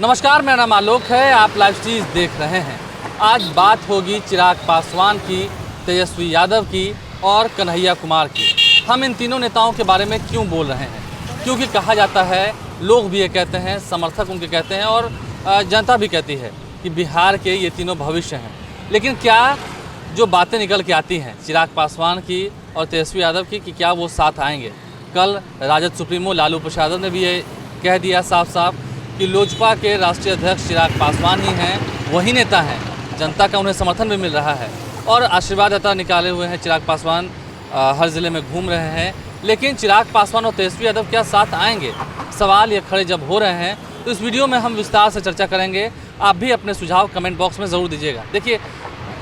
नमस्कार, मेरा नाम आलोक है। आप लाइव चीज़ देख रहे हैं। आज बात होगी चिराग पासवान की, तेजस्वी यादव की और कन्हैया कुमार की। हम इन तीनों नेताओं के बारे में क्यों बोल रहे हैं? क्योंकि कहा जाता है, लोग भी ये कहते हैं, समर्थक उनके कहते हैं और जनता भी कहती है कि बिहार के ये तीनों भविष्य हैं। लेकिन क्या जो बातें निकल के आती हैं चिराग पासवान की और तेजस्वी यादव की कि क्या वो साथ आएंगे? कल राजद सुप्रीमो लालू प्रसाद ने भी ये कह दिया साफ साफ कि लोजपा के राष्ट्रीय अध्यक्ष चिराग पासवान ही हैं, वही नेता हैं। जनता का उन्हें समर्थन भी मिल रहा है और आशीर्वाद यात्रा निकाले हुए हैं चिराग पासवान, हर ज़िले में घूम रहे हैं। लेकिन चिराग पासवान और तेजस्वी यादव क्या साथ आएंगे? सवाल ये खड़े जब हो रहे हैं तो इस वीडियो में हम विस्तार से चर्चा करेंगे। आप भी अपने सुझाव कमेंट बॉक्स में ज़रूर दीजिएगा। देखिए,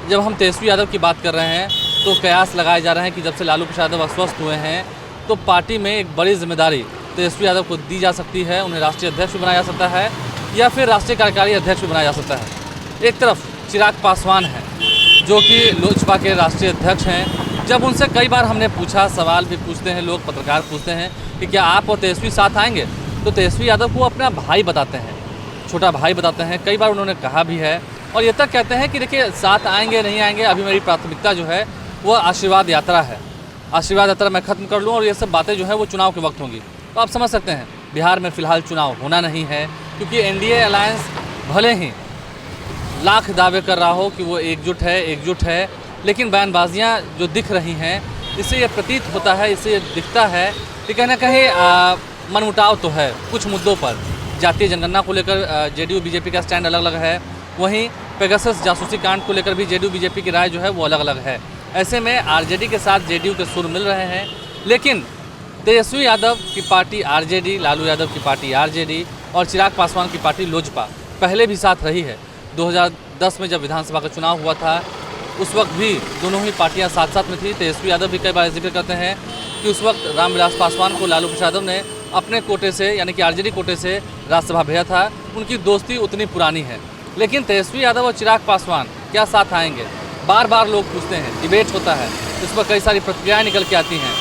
जब हम तेजस्वी यादव की बात कर रहे हैं तो कयास लगाए जा रहे हैं कि जब से लालू प्रसाद यादव अस्वस्थ हुए हैं तो पार्टी में एक बड़ी जिम्मेदारी तेजस्वी यादव को दी जा सकती है। उन्हें राष्ट्रीय अध्यक्ष भी बनाया जा सकता है या फिर राष्ट्रीय कार्यकारी अध्यक्ष भी बनाया जा सकता है। एक तरफ चिराग पासवान हैं जो कि लोजपा के राष्ट्रीय अध्यक्ष हैं। जब उनसे कई बार हमने पूछा, सवाल भी पूछते हैं लोग, पत्रकार पूछते हैं कि क्या आप और तेजस्वी साथ आएंगे, तो तेजस्वी यादव को अपना भाई बताते हैं, छोटा भाई बताते हैं। कई बार उन्होंने कहा भी है और ये तक कहते हैं कि देखिए, साथ आएंगे नहीं आएंगे, अभी मेरी प्राथमिकता जो है वो आशीर्वाद यात्रा है। आशीर्वाद यात्रा मैं ख़त्म कर लूँ और ये सब बातें जो है वो चुनाव के वक्त होंगी। तो आप समझ सकते हैं बिहार में फ़िलहाल चुनाव होना नहीं है, क्योंकि एनडीए अलायंस भले ही लाख दावे कर रहा हो कि वो एकजुट है, लेकिन बयानबाजियाँ जो दिख रही हैं इससे ये प्रतीत होता है, इससे ये दिखता है कि कहीं ना कहीं मनमुटाव तो है कुछ मुद्दों पर। जातीय जनगणना को लेकर जेडीयू बीजेपी का स्टैंड अलग अलग है, वहीं पेगासस जासूसी कांड को लेकर भी जेडीयू बीजेपी की राय जो है वो अलग अलग है। ऐसे में आरजेडी के साथ जेडीयू के सुर मिल रहे हैं, लेकिन तेजस्वी यादव की पार्टी आरजेडी, लालू यादव की पार्टी आरजेडी और चिराग पासवान की पार्टी लोजपा पहले भी साथ रही है। 2010 में जब विधानसभा का चुनाव हुआ था उस वक्त भी दोनों ही पार्टियां साथ साथ में थी। तेजस्वी यादव भी कई बार जिक्र करते हैं कि उस वक्त रामविलास पासवान को लालू प्रसाद ने अपने कोटे से, यानी कि आरजेडी कोटे से राज्यसभा भेजा था। उनकी दोस्ती उतनी पुरानी है। लेकिन तेजस्वी यादव और चिराग पासवान क्या साथ आएंगे? बार बार लोग पूछते हैं, डिबेट होता है, इस पर कई सारी प्रतिक्रियाएँ निकल के आती हैं।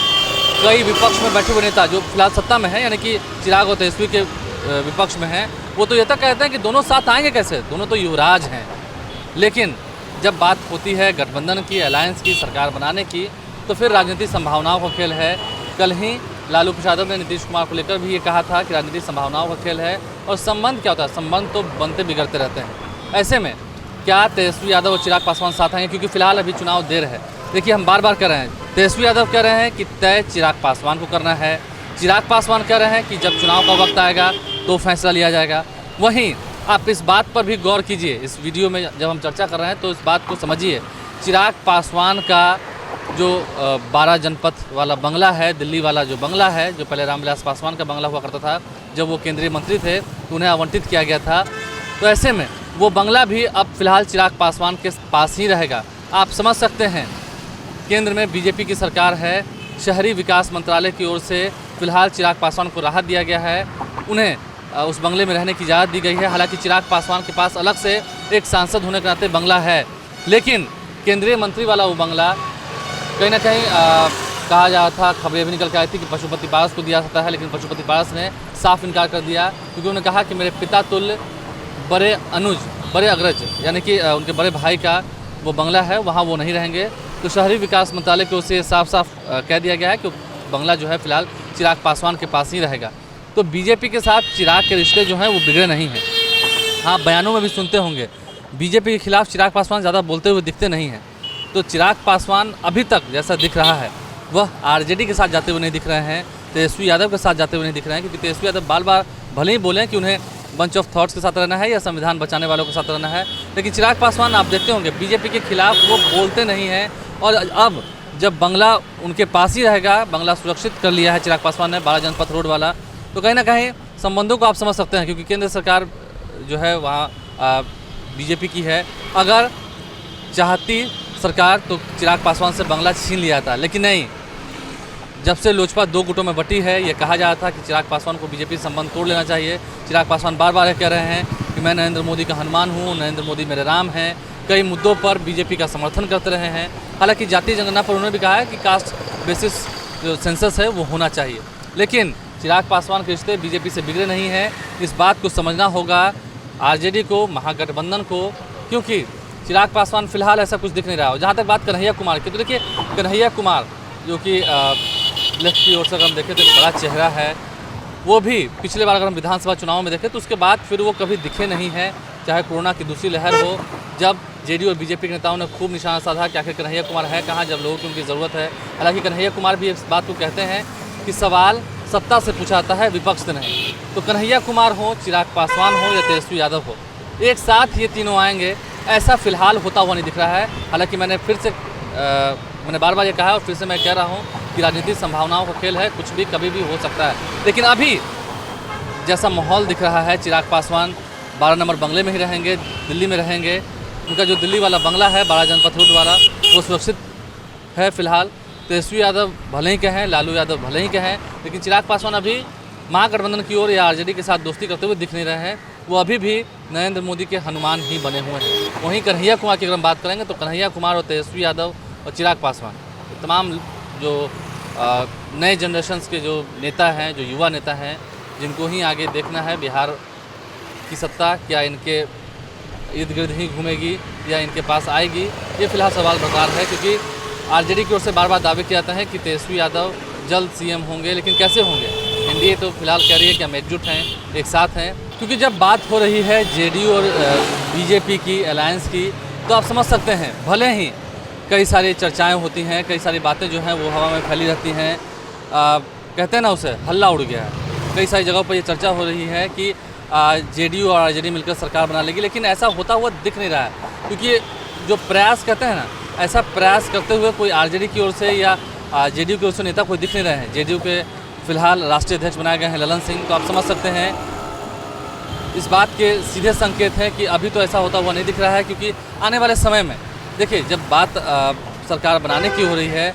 कई विपक्ष में बैठे हुए नेता जो फिलहाल सत्ता में हैं, यानी कि चिराग और तेजस्वी के विपक्ष में हैं, वो तो ये तक कहते हैं कि दोनों साथ आएंगे कैसे, दोनों तो युवराज हैं। लेकिन जब बात होती है गठबंधन की, अलायंस की, सरकार बनाने की, तो फिर राजनीतिक संभावनाओं का खेल है। कल ही लालू प्रसाद ने नीतीश कुमार को लेकर भी ये कहा था कि राजनीतिक संभावनाओं का खेल है और संबंध क्या होता है, संबंध तो बनते बिगड़ते रहते हैं। ऐसे में क्या तेजस्वी यादव और चिराग पासवान साथ आएंगे? क्योंकि फिलहाल अभी चुनाव देर है। देखिए, हम बार बार कह रहे हैं, तेजस्वी यादव कह रहे हैं कि तय चिराग पासवान को करना है, चिराग पासवान कह रहे हैं कि जब चुनाव का वक्त आएगा तो फैसला लिया जाएगा। वहीं आप इस बात पर भी गौर कीजिए, इस वीडियो में जब हम चर्चा कर रहे हैं तो इस बात को समझिए, चिराग पासवान का जो 12 जनपद वाला बंगला है, दिल्ली वाला जो बंगला है, जो पहले रामविलास पासवान का बंगला हुआ करता था, जब वो केंद्रीय मंत्री थे तो उन्हें आवंटित किया गया था। तो ऐसे में वो बंगला भी अब फिलहाल चिराग पासवान के पास ही रहेगा। आप समझ सकते हैं, केंद्र में बीजेपी की सरकार है, शहरी विकास मंत्रालय की ओर से फिलहाल चिराग पासवान को राहत दिया गया है, उन्हें उस बंगले में रहने की इजाज़त दी गई है। हालांकि चिराग पासवान के पास अलग से एक सांसद होने के नाते बंगला है, लेकिन केंद्रीय मंत्री वाला वो बंगला कहीं ना कहीं कहा जा रहा था, खबरें भी निकल के आई थी कि पशुपति पारस को दिया जाता है, लेकिन पशुपति पारस ने साफ इनकार कर दिया, क्योंकि उन्होंने कहा कि मेरे पिता तुल्य बड़े अग्रज, यानी कि उनके बड़े भाई का वो बंगला है, वहाँ वो नहीं रहेंगे। तो शहरी विकास मंत्रालय की ओर से साफ साफ कह दिया गया है कि बंगला जो है फिलहाल चिराग पासवान के पास ही रहेगा। तो बीजेपी के साथ चिराग के रिश्ते जो हैं वो बिगड़े नहीं हैं। हाँ, बयानों में भी सुनते होंगे बीजेपी के खिलाफ चिराग पासवान ज़्यादा बोलते हुए दिखते नहीं हैं। तो चिराग पासवान अभी तक जैसा दिख रहा है वह आरजेडी के साथ जाते हुए नहीं दिख रहे हैं, तेजस्वी यादव के साथ जाते हुए नहीं दिख रहे हैं, क्योंकि तेजस्वी यादव बार बार भले ही बोलें कि उन्हें बंच ऑफ थॉट्स के साथ रहना है या संविधान बचाने वालों के साथ रहना है, लेकिन चिराग पासवान आप देखते होंगे बीजेपी के खिलाफ वो बोलते नहीं हैं। और अब जब बंगला उनके पास ही रहेगा, बंगला सुरक्षित कर लिया है चिराग पासवान ने, 12 जनपद रोड वाला, तो कहीं ना कहीं संबंधों को आप समझ सकते हैं, क्योंकि केंद्र सरकार जो है वहाँ बीजेपी की है। अगर चाहती सरकार तो चिराग पासवान से बंगला छीन लिया था, लेकिन नहीं। जब से लोजपा 2 गुटों में बटी है, ये कहा जा रहा था कि चिराग पासवान को बीजेपी से संबंध तोड़ लेना चाहिए। चिराग पासवान बार बार कह रहे हैं कि मैं नरेंद्र मोदी का हनुमान हूँ, नरेंद्र मोदी मेरे राम हैं। कई मुद्दों पर बीजेपी का समर्थन करते रहे हैं। हालांकि जातीय जनगणना पर उन्होंने भी कहा है कि कास्ट बेसिस जो सेंसस है वो होना चाहिए, लेकिन चिराग पासवान के रिश्ते बीजेपी से बिगड़े नहीं हैं। इस बात को समझना होगा आरजेडी को, महागठबंधन को, क्योंकि चिराग पासवान फिलहाल ऐसा कुछ दिख नहीं रहा हो। जहाँ तक बात कन्हैया कुमार की, तो देखिए कन्हैया कुमार जो कि लेफ्ट की ओर से अगर हम देखें तो एक बड़ा चेहरा है, वो भी पिछले बार अगर हम विधानसभा चुनाव में देखें तो उसके बाद फिर वो कभी दिखे नहीं है, चाहे कोरोना की दूसरी लहर हो, जब जेडीयू और बीजेपी के नेताओं ने खूब निशाना साधा कि आखिर कन्हैया कुमार है कहाँ जब लोगों की उनकी ज़रूरत है। हालांकि कन्हैया कुमार भी इस बात को कहते हैं कि सवाल सत्ता से पूछा जाता है, विपक्ष से नहीं। तो कन्हैया कुमार हो, चिराग पासवान हो या तेजस्वी यादव हो, एक साथ ये तीनों आएंगे, ऐसा फिलहाल होता हुआ नहीं दिख रहा है। हालांकि मैंने बार बार ये कहा और फिर से मैं कह रहा हूँ कि राजनीतिक संभावनाओं का खेल है, कुछ भी कभी भी हो सकता है। लेकिन अभी जैसा माहौल दिख रहा है, चिराग पासवान 12 नंबर बंगले में ही रहेंगे, दिल्ली में रहेंगे। उनका जो दिल्ली वाला बंगला है 12 जनपथ रोड वाला, वो सुरक्षित है फिलहाल। तेजस्वी यादव भले ही कहें, लालू यादव भले ही कहें, लेकिन चिराग पासवान अभी महागठबंधन की ओर या आरजेडी के साथ दोस्ती करते हुए दिख नहीं रहे हैं। वो अभी भी नरेंद्र मोदी के हनुमान ही बने हुए हैं। वहीं कन्हैया कुमार की अगर हम बात करेंगे तो कन्हैया कुमार और तेजस्वी यादव और चिराग पासवान, तमाम जो नए जनरेशन्स के जो नेता हैं, जो युवा नेता हैं, जिनको ही आगे देखना है बिहार की सत्ता क्या इनके इर्द गिर्द ही घूमेगी या इनके पास आएगी, ये फिलहाल सवाल बरकरार है। क्योंकि आरजेडी की ओर से बार बार दावे किया जाता है कि तेजस्वी यादव जल्द सीएम होंगे, लेकिन कैसे होंगे? एनडीए तो फिलहाल कह रही है कि हम एकजुट हैं, एक साथ हैं। क्योंकि जब बात हो रही है जेडीयू और बीजेपी की अलायंस की, तो आप समझ सकते हैं भले ही कई सारी चर्चाएं होती हैं, कई सारी बातें जो हैं वो हवा में फैली रहती हैं। कहते हैं ना, उसे हल्ला उड़ गया है। कई सारी जगहों पर ये चर्चा हो रही है कि जेडीयू और आरजेडी मिलकर सरकार बना लेगी, लेकिन ऐसा होता हुआ दिख नहीं रहा है। क्योंकि जो प्रयास कहते हैं ना, ऐसा प्रयास करते हुए कोई आरजेडी की ओर से या जेडीयू की ओर से नेता कोई दिख नहीं रहे हैं। जेडीयू के फिलहाल राष्ट्रीय अध्यक्ष बनाए गए हैं ललन सिंह, तो आप समझ सकते हैं इस बात के सीधे संकेत हैं कि अभी तो ऐसा होता हुआ नहीं दिख रहा है। क्योंकि आने वाले समय में देखिए, जब बात सरकार बनाने की हो रही है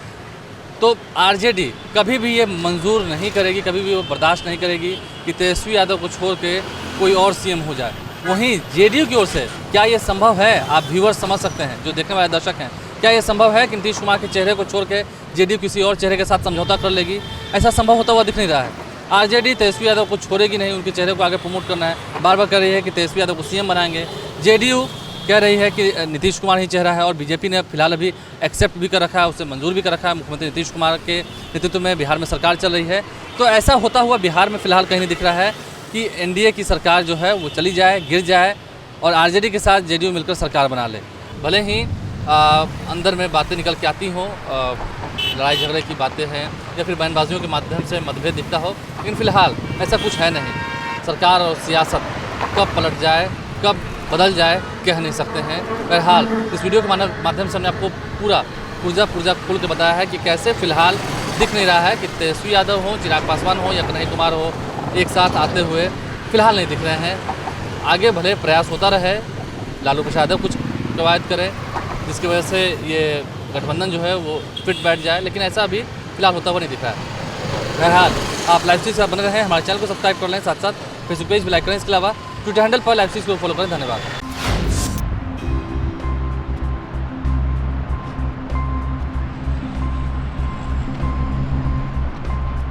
तो आरजेडी कभी भी ये मंजूर नहीं करेगी, कभी भी वो बर्दाश्त नहीं करेगी कि तेजस्वी यादव को छोड़ के कोई और सीएम हो जाए। वहीं जेडीयू की ओर से क्या ये संभव है? आप व्यूअर्स समझ सकते हैं, जो देखने वाले दर्शक हैं, क्या ये संभव है कि नीतीश कुमार के चेहरे को छोड़ के जेडीयू किसी और चेहरे के साथ समझौता कर लेगी? ऐसा संभव होता हुआ दिख नहीं रहा है। आरजेडी तेजस्वी यादव को छोड़ेगी नहीं, उनके चेहरे को आगे प्रमोट करना है। बार बार कह रही है कि तेजस्वी यादव को सीएम बनाएंगे। जेडीयू कह रही है कि नीतीश कुमार ही चेहरा है, और बीजेपी ने फिलहाल अभी एक्सेप्ट भी कर रखा है, उसे मंजूर भी कर रखा है। मुख्यमंत्री नीतीश कुमार के नेतृत्व में बिहार में सरकार चल रही है। तो ऐसा होता हुआ बिहार में फिलहाल कहीं नहीं दिख रहा है कि एनडीए की सरकार जो है वो चली जाए, गिर जाए और आरजेडी के साथ जेडीयू मिलकर सरकार बना ले। भले ही अंदर में बातें निकल के आती हों, लड़ाई झगड़े की बातें हैं या फिर बयानबाजियों के माध्यम से मतभेद दिखता हो, लेकिन फिलहाल ऐसा कुछ है नहीं। सरकार और सियासत कब पलट जाए, कब बदल जाए, कह नहीं सकते हैं। बहरहाल इस वीडियो के माध्यम से हमने आपको पूरा पुर्जा खोल के बताया है कि कैसे फिलहाल दिख नहीं रहा है कि तेजस्वी यादव हो, चिराग पासवान हो या कन्हैया कुमार हो, एक साथ आते हुए फिलहाल नहीं दिख रहे हैं। आगे भले प्रयास होता रहे, लालू प्रसाद यादव कुछ कवायद करें जिसकी वजह से ये गठबंधन जो है वो फिट बैठ जाए, लेकिन ऐसा अभी फिलहाल होता हुआ नहीं दिख रहा है। बहरहाल आप लाइव स्ट्रीम से बने रहें, हमारे चैनल को सब्सक्राइब कर लें, साथ साथ फेसबुक पेज भी लाइक करें। इसके अलावा ट्विटर हैंडल पर लाइव स्ट्रीम को फॉलो करें। धन्यवाद।